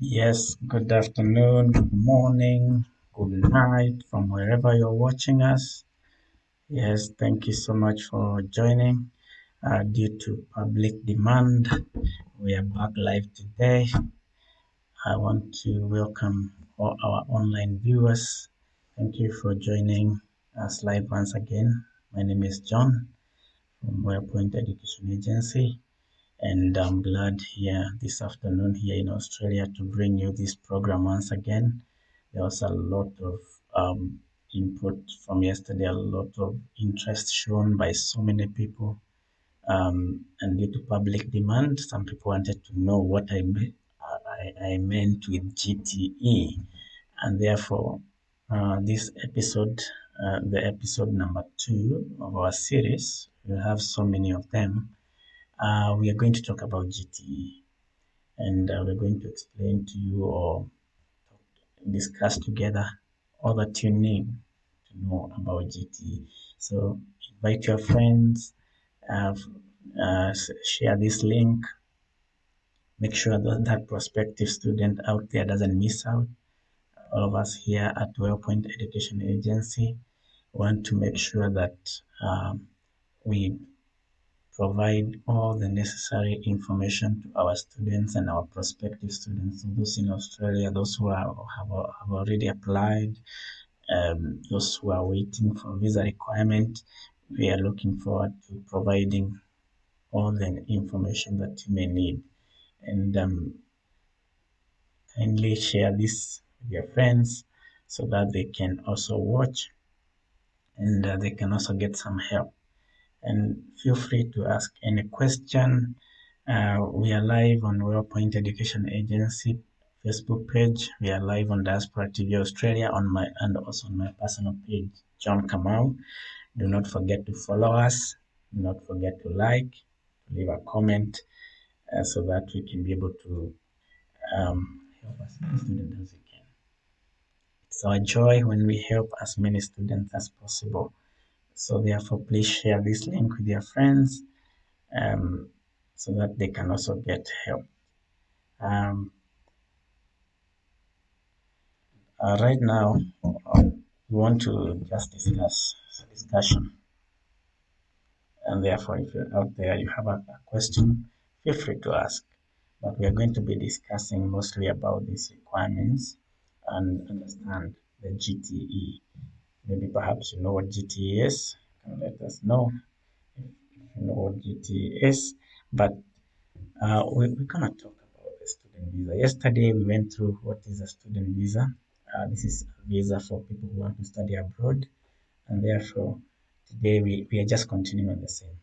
Yes, good afternoon, good morning, good night from wherever you're watching us. Yes, thank you so much for joining. Due to public demand, we are back live today. I want to welcome all our online viewers. Thank you for joining us live once again. My name is John from Wellpoint Education Agency. And I'm glad here this afternoon here in Australia to bring you this program once again. There was a lot of input from yesterday, a lot of interest shown by so many people. And due to public demand, some people wanted to know what I meant with GTE. And therefore, this episode, the episode number 2 of our series, we have so many of them. We are going to talk about GTE and we're going to explain to you or discuss together all that you need to know about GTE. So invite your friends, uh, share this link, make sure that that prospective student out there doesn't miss out. All of us here at Wellpoint Education Agency want to make sure that we provide all the necessary information to our students and our prospective students, so those in Australia, those who have already applied, those who are waiting for visa requirement. We are looking forward to providing all the information that you may need. And kindly share this with your friends so that they can also watch and they can also get some help. And feel free to ask any question. We are live on Wellpoint Education Agency Facebook page. We are live on Diaspora TV Australia on my and also on my personal page, John Kamau. Do not forget to follow us. Do not forget to like, to leave a comment, so that we can be able to help as many students as we can. It's our joy when we help as many students as possible. So therefore, please share this link with your friends um, so that they can also get help. Um, right now, we want to just discuss discussion, and therefore, if you're out there, you have a question, feel free to ask. But we are going to be discussing mostly about these requirements and understand the GTE. Maybe perhaps you know what GTE is. Can let us know if you know what GTE is. But we're gonna talk about the student visa. Yesterday we went through what is a student visa. This is a visa for people who want to study abroad, and therefore today we are just continuing on the same.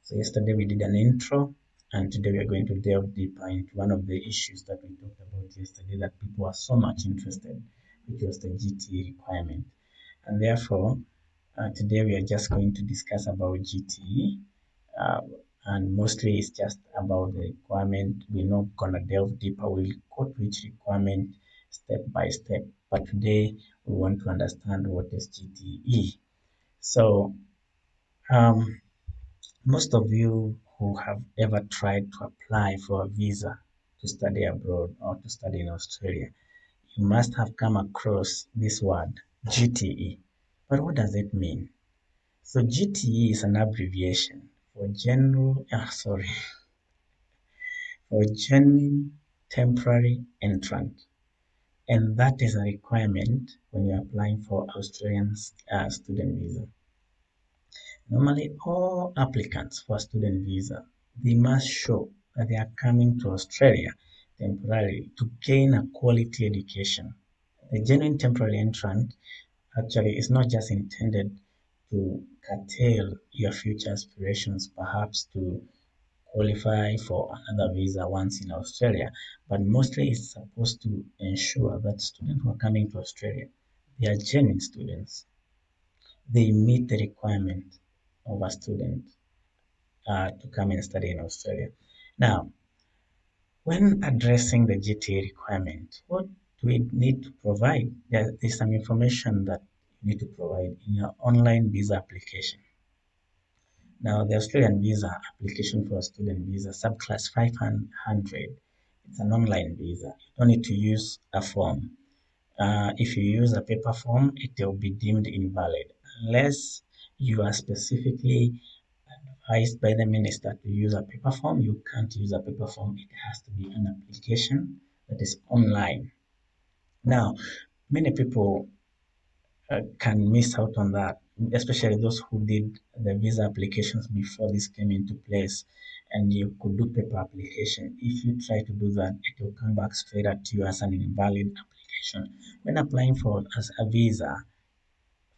So yesterday we did an intro, and today we are going to delve deeper into one of the issues that we talked about yesterday that people are so much interested, which was the GTE requirement. And therefore, today we are just going to discuss about GTE, uh, and mostly it's just about the requirement. We're not gonna delve deeper. We'll go to each requirement step by step. But today we want to understand what is GTE. So um, most of you who have ever tried to apply for a visa to study abroad or to study in Australia, you must have come across this word, GTE. But what does it mean? So GTE is an abbreviation for genuine temporary entrant, and that is a requirement when you're applying for Australian student visa. Normally, all applicants for a student visa, they must show that they are coming to Australia temporarily to gain a quality education. The genuine temporary entrant actually is not just intended to curtail your future aspirations, perhaps to qualify for another visa once in Australia, but mostly it's supposed to ensure that students who are coming to Australia, they are genuine students. They meet the requirement of a student to come and study in Australia. Now, when addressing the GTA requirement, what do we need to provide? There's some information that you need to provide in your online visa application. Now, the Australian visa application for a student visa subclass 500, It's an online visa. You don't need to use a form. If you use a paper form, it will be deemed invalid unless you are specifically advised by the minister to use a paper form. You can't use a paper form. It has to be an application that is online. Now, many people can miss out on that, especially those who did the visa applications before this came into place. And you could do paper application. If you try to do that, it will come back straight at you as an invalid application. When applying for as a visa,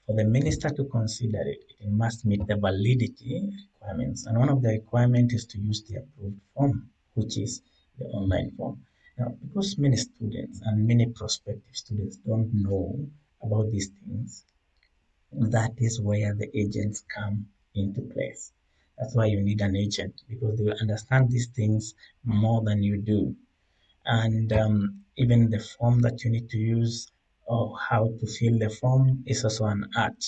for the minister to consider it, it must meet the validity requirements. And one of the requirements is to use the approved form, which is the online form. Now, because many students and many prospective students don't know about these things, that is where the agents come into place. That's why you need an agent because they will understand these things more than you do. And even the form that you need to use or how to fill the form is also an art.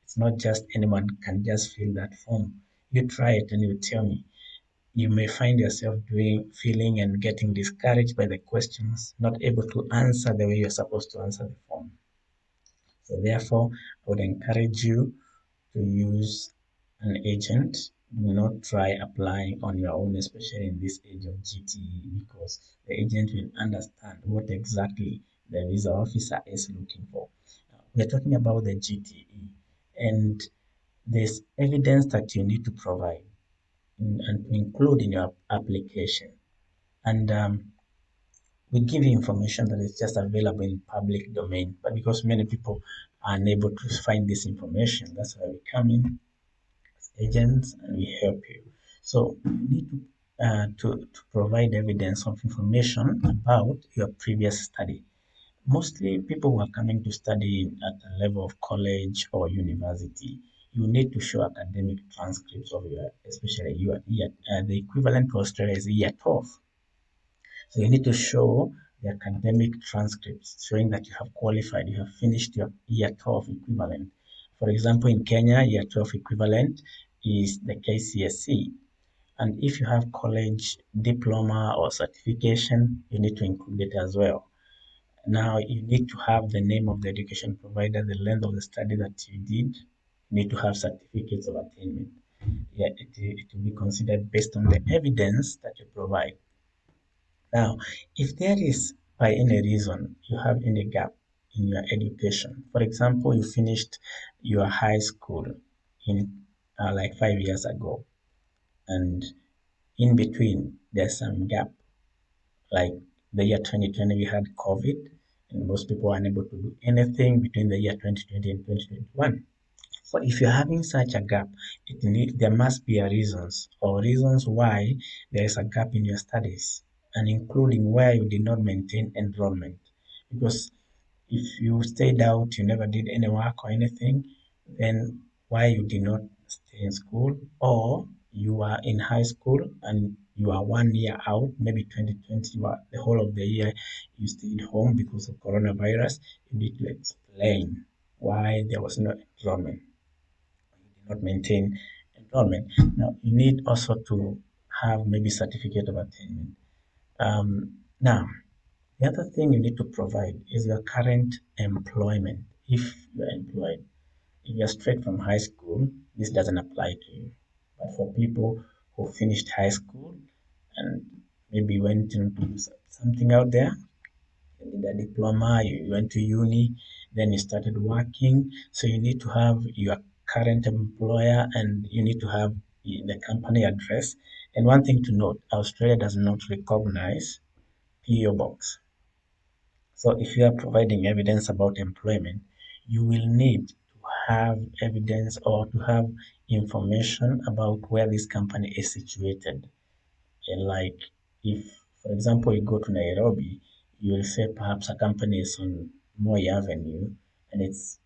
It's not just anyone can just fill that form. You try it and you tell me. You may find yourself feeling and getting discouraged by the questions, not able to answer the way you're supposed to answer the form. So therefore, I would encourage you to use an agent. Do not try applying on your own, especially in this age of GTE, because the agent will understand what exactly the visa officer is looking for. We're talking about the GTE, and there's evidence that you need to provide and to include in your application. And we give you information that is just available in public domain, but because many people are unable to find this information, that's why we come in agents and we help you. So you need to provide evidence of information about your previous study. Mostly people who are coming to study at a level of college or university, you need to show academic transcripts of your, especially your year, the equivalent to Australia is year 12. So you need to show the academic transcripts showing that you have qualified, you have finished your year 12 equivalent. For example, in Kenya, year 12 equivalent is the KCSE. And if you have college diploma or certification, you need to include it as well. Now, you need to have the name of the education provider, the length of the study that you did. You need to have certificates of attainment. Yeah, it will be considered based on the evidence that you provide. Now, if there is by any reason you have any gap in your education, for example, you finished your high school in like 5 years ago, and in between there's some gap, like the year 2020 we had COVID, and most people were unable to do anything between the year 2020 and 2021. So if you're having such a gap, there must be a reasons or reasons why there is a gap in your studies, and including where you did not maintain enrollment. Because if you stayed out, you never did any work or anything, then why you did not stay in school, or you are in high school and you are 1 year out, maybe 2020, the whole of the year you stayed home because of coronavirus, you need to explain why there was no enrollment, not maintain enrollment. Now, you need also to have maybe certificate of attainment. Now, the other thing you need to provide is your current employment. If you're employed, if you're straight from high school, this doesn't apply to you. But for people who finished high school and maybe went into do something out there, you did a diploma, you went to uni, then you started working. So you need to have your current employer and you need to have the company address. And one thing to note, Australia does not recognize PO box. So if you are providing evidence about employment, you will need to have evidence or to have information about where this company is situated. And like if, for example, you go to Nairobi, you will say perhaps a company is on Moi Avenue and it's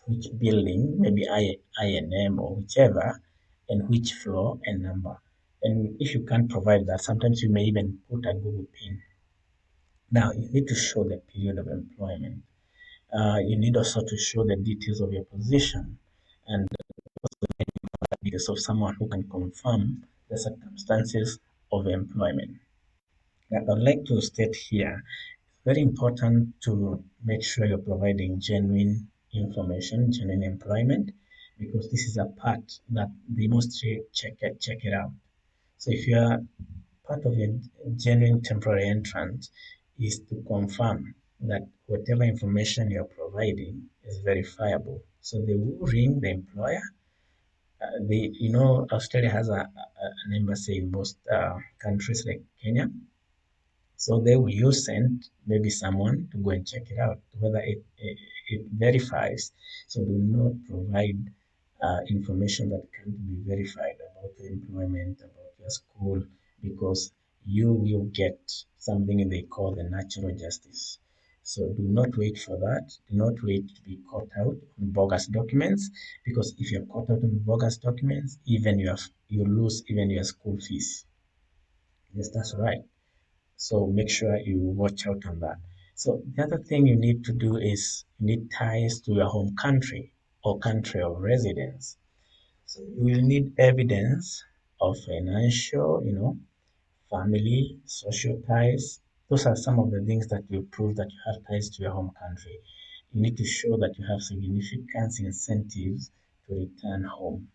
which building, maybe INM or whichever, and which floor and number. And if you can't provide that, sometimes you may even put a Google pin. Now, you need to show the period of employment. You need also to show the details of your position and the details of someone who can confirm the circumstances of employment. Now, I'd like to state here, very important to make sure you're providing genuine information, genuine employment, because this is a part that they must check it out. So if you are part of your genuine temporary entrance is to confirm that whatever information you're providing is verifiable. So they will ring the employer. Australia has an embassy in most countries like Kenya. So they will use send maybe someone to go and check it out whether it verifies. So do not provide information that can't be verified about your employment, about your school, because you will get something they call the natural justice. So do not wait for that. Do not wait to be caught out on bogus documents, because if you're caught out on bogus documents, even you lose even your school fees. Yes, that's right. So make sure you watch out on that. So the other thing you need to do is you need ties to your home country or country of residence. So you will need evidence of financial, family, social ties. Those are some of the things that will prove that you have ties to your home country. You need to show that you have significant incentives to return home.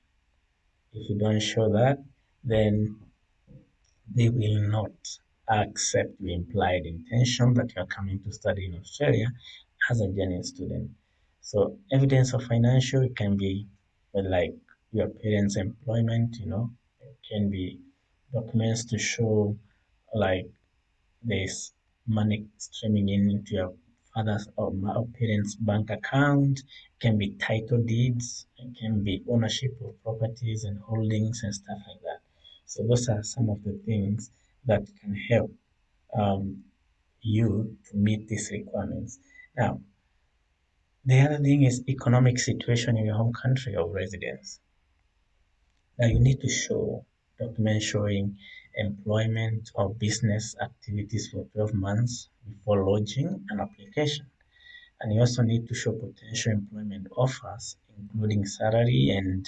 If you don't show that, then they will not accept the implied intention that you are coming to study in Australia as a genuine student. So evidence of financial can be like your parents' employment, it can be documents to show like there's money streaming in into your father's or parents' bank account, it can be title deeds, it can be ownership of properties and holdings and stuff like that. So those are some of the things that can help you to meet these requirements. Now, the other thing is economic situation in your home country of residence. Now you need to show documents showing employment or business activities for 12 months before lodging an application. And you also need to show potential employment offers, including salary and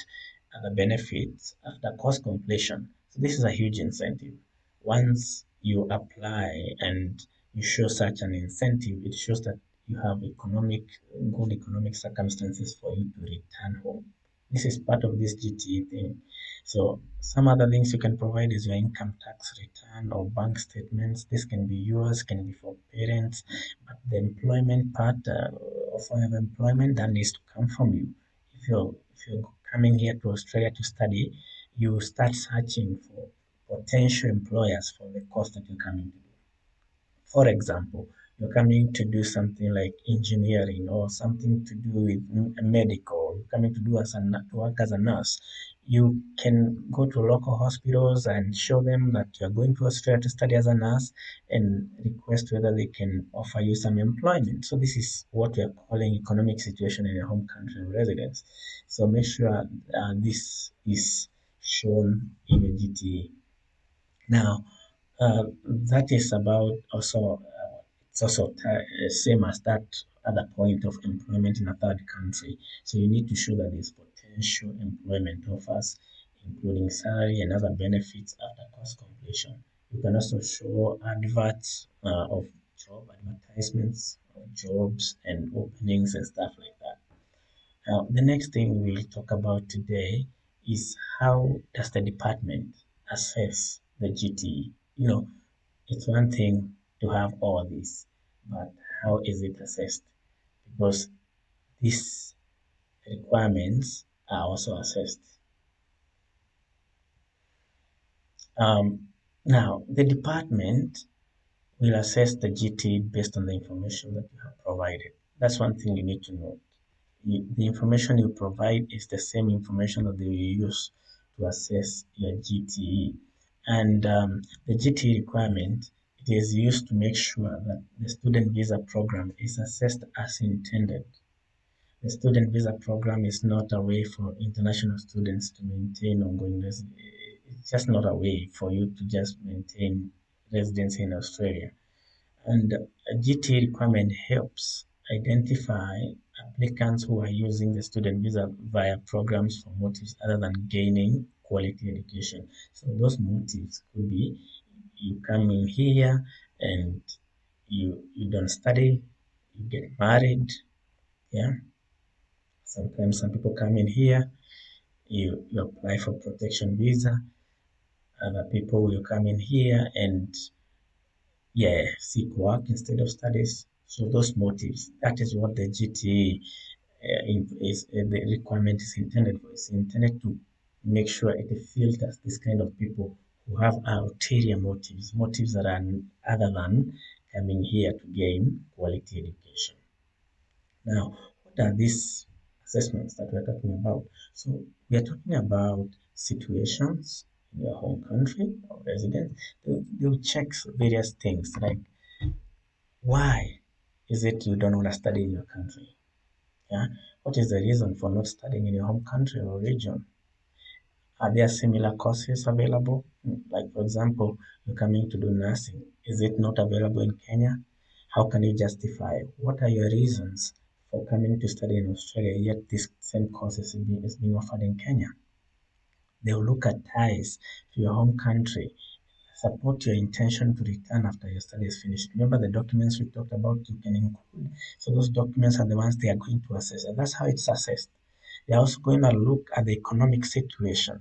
other benefits after course completion. So this is a huge incentive. Once you apply and you show such an incentive, it shows that you have good economic circumstances for you to return home. This is part of this GTE thing. So some other things you can provide is your income tax return or bank statements. This can be yours, can be for parents, but the employment part of employment that needs to come from you. If you're coming here to Australia to study, you start searching for potential employers for the course that you're coming to do. For example, you're coming to do something like engineering or something to do with medical, you're coming to do to work as a nurse. You can go to local hospitals and show them that you're going to Australia to study as a nurse and request whether they can offer you some employment. So this is what we're calling economic situation in your home country of residence. So make sure this is shown in your GTE. Now, that is about also, it's also same as that other point of employment in a third country. So you need to show that there's potential employment offers, including salary and other benefits after course completion. You can also show adverts of job advertisements of jobs and openings and stuff like that. Now, the next thing we'll talk about today is how does the department assess the GTE? It's one thing to have all this, but how is it assessed? Because these requirements are also assessed. Now, the department will assess the GTE based on the information that you have provided. That's one thing you need to know. The information you provide is the same information that they will use to assess your GTE. And the GTE requirement, it is used to make sure that the student visa program is assessed as intended. The student visa program is not a way for international students to maintain ongoing residency. It's just not a way for you to just maintain residency in Australia. And a GT requirement helps identify applicants who are using the student visa via programs for motives other than gaining quality education. So those motives could be You come in here and you don't study, you get married. Yeah. Sometimes some people come in here, you apply for protection visa. Other people will come in here and yeah, seek work instead of studies. So those motives, that is what the GTE the requirement is intended for. It's intended to make sure it filters this kind of people who have ulterior motives, motives that are other than coming here to gain quality education. Now, what are these assessments that we're talking about? So we are talking about situations in your home country or residence. They'll check various things like why is it you don't want to study in your country? Yeah. What is the reason for not studying in your home country or region? Are there similar courses available? Like, for example, you're coming to do nursing. Is it not available in Kenya? How can you justify? What are your reasons for coming to study in Australia, yet this same course is being offered in Kenya? They'll look at ties to your home country, support your intention to return after your study is finished. Remember the documents we talked about you can include. So those documents are the ones they are going to assess, and that's how it's assessed. They're also going to look at the economic situation.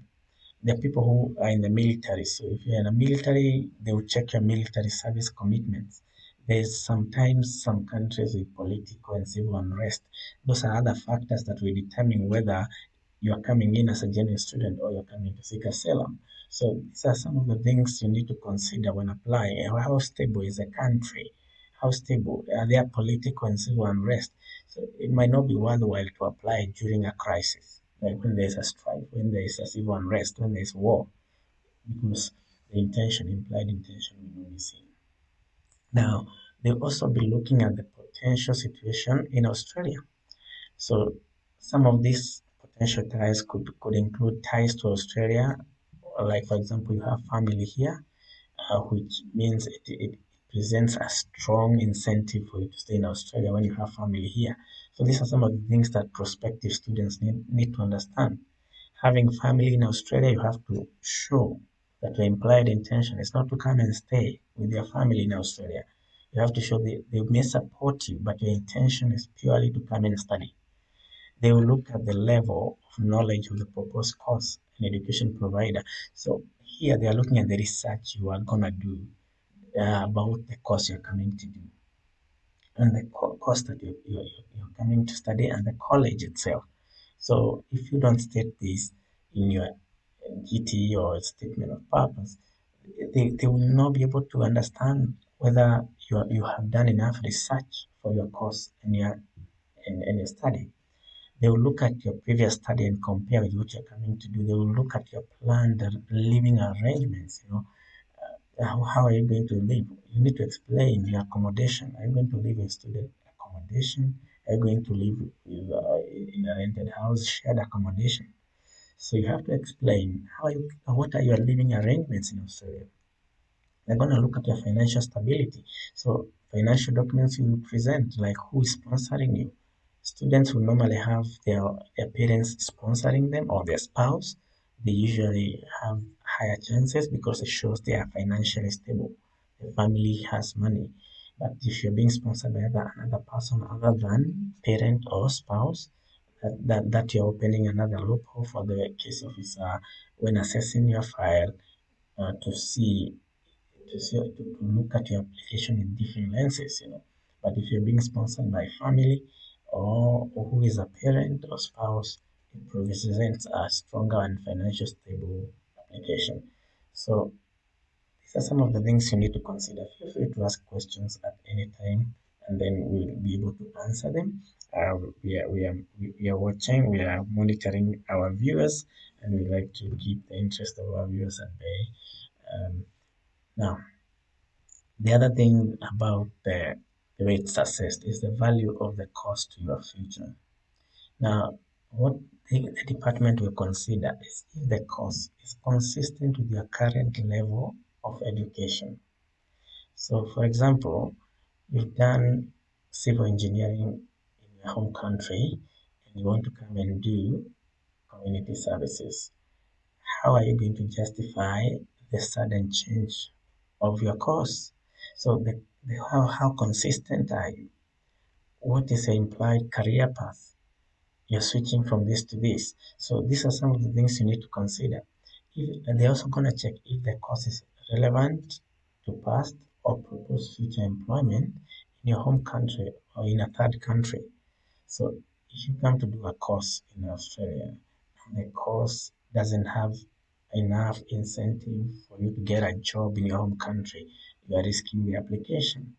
There are people who are in the military. So if you're in the military, they will check your military service commitments. There's sometimes some countries with political and civil unrest. Those are other factors that will determine whether you are coming in as a genuine student or you're coming to seek asylum. So these are some of the things you need to consider when applying. How stable is the country? How stable? Are there political and civil unrest? So it might not be worthwhile to apply during a crisis, like when there's a strike, when there is a civil unrest, when there's war, because the intention, implied intention, will not be seen. Now, they'll also be looking at the potential situation in Australia. So some of these potential ties could include ties to Australia, like for example, you have family here, which means it presents a strong incentive for you to stay in Australia when you have family here. So these are some of the things that prospective students need to understand. Having family in Australia, you have to show that your implied intention is not to come and stay with your family in Australia. You have to show they may support you, but your intention is purely to come and study. They will look at the level of knowledge of the proposed course and education provider. So here they are looking at the research you are gonna do about the course you're coming to do and the course that you're coming to study and the college itself. So if you don't state this in your GTE or statement of purpose, they will not be able to understand whether you have done enough research for your course and your study. They will look at your previous study and compare with what you're coming to do. They will look at your planned living arrangements. How are you going to live? You need to explain your accommodation. Are you going to live in student accommodation? Are you going to live in a rented house, shared accommodation? So you have to explain what are your living arrangements in Australia. They're going to look at your financial stability. So financial documents you present, like who is sponsoring you. Students will normally have their parents sponsoring them or their spouse. They usually have higher chances because it shows they are financially stable. The family has money. But if you're being sponsored by another person other than parent or spouse, that you're opening another loophole for the case officer when assessing your file to see to look at your application in different lenses. But if you're being sponsored by family or who is a parent or spouse, it represents a stronger and financially stable application. So these are some of the things you need to consider. Feel free to ask questions at any time, and then we'll be able to answer them. We are watching, we are monitoring our viewers, and we like to keep the interest of our viewers at bay. Now, the other thing about the way it's assessed is the value of the cost to your future. Now, what the department will consider is if the cost is consistent with your current level of education. So, for example, you've done civil engineering in your home country and you want to come and do community services. How are you going to justify the sudden change? of your course. So how consistent are you? What is the implied career path? You're switching from this to this. So these are some of the things you need to consider. And they're also going to check if the course is relevant to past or proposed future employment in your home country or in a third country. So if you come to do a course in Australia and the course doesn't have enough incentive for you to get a job in your home country, you are risking the application.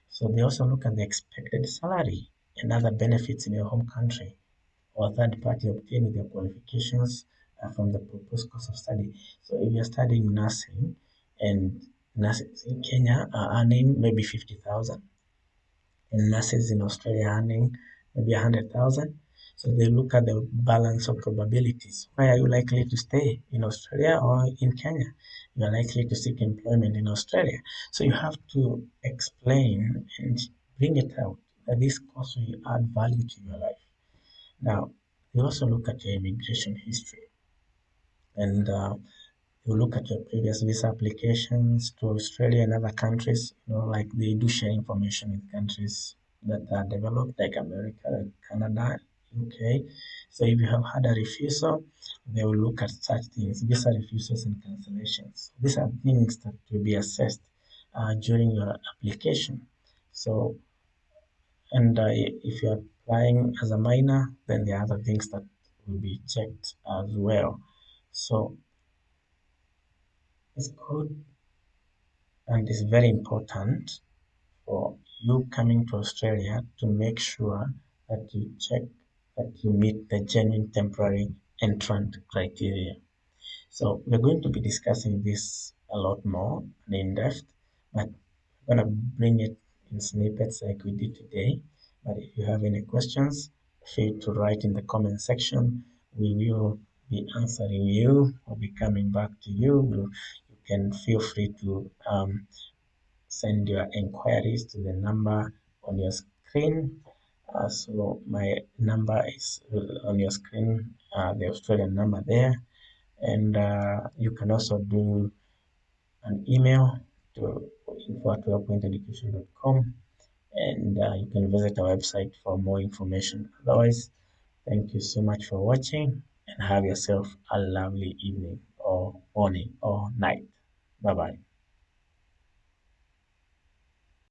So they also look at the expected salary and other benefits in your home country or third party obtain with their qualifications from the proposed course of study. So if you're studying nursing and nurses in Kenya are earning maybe 50,000 and nurses in Australia earning maybe 100,000. So they look at the balance of probabilities. Where are you likely to stay, in Australia or in Kenya? You are likely to seek employment in Australia. So you have to explain and bring it out that this course will add value to your life. Now, you also look at your immigration history and you look at your previous visa applications to Australia and other countries, like they do share information with countries that are developed, like America, like Canada, UK. So if you have had a refusal, they will look at such things, visa refusals and cancellations. These are things that will be assessed during your application. So, and if you're applying as a minor, then there are other things that will be checked as well. So it's good and it's very important for you coming to Australia to make sure that you check that you meet the genuine temporary entrant criteria. So we're going to be discussing this a lot more and in depth, but I'm gonna bring it in snippets like we did today. But if you have any questions, feel to write in the comment section. We will be answering you. We'll be coming back to you. You can feel free to send your inquiries to the number on your screen. So my number is on your screen, the Australian number there. And you can also do an email to info@wellpointeducation.com and you can visit our website for more information. Otherwise, thank you so much for watching and have yourself a lovely evening or morning or night. Bye bye.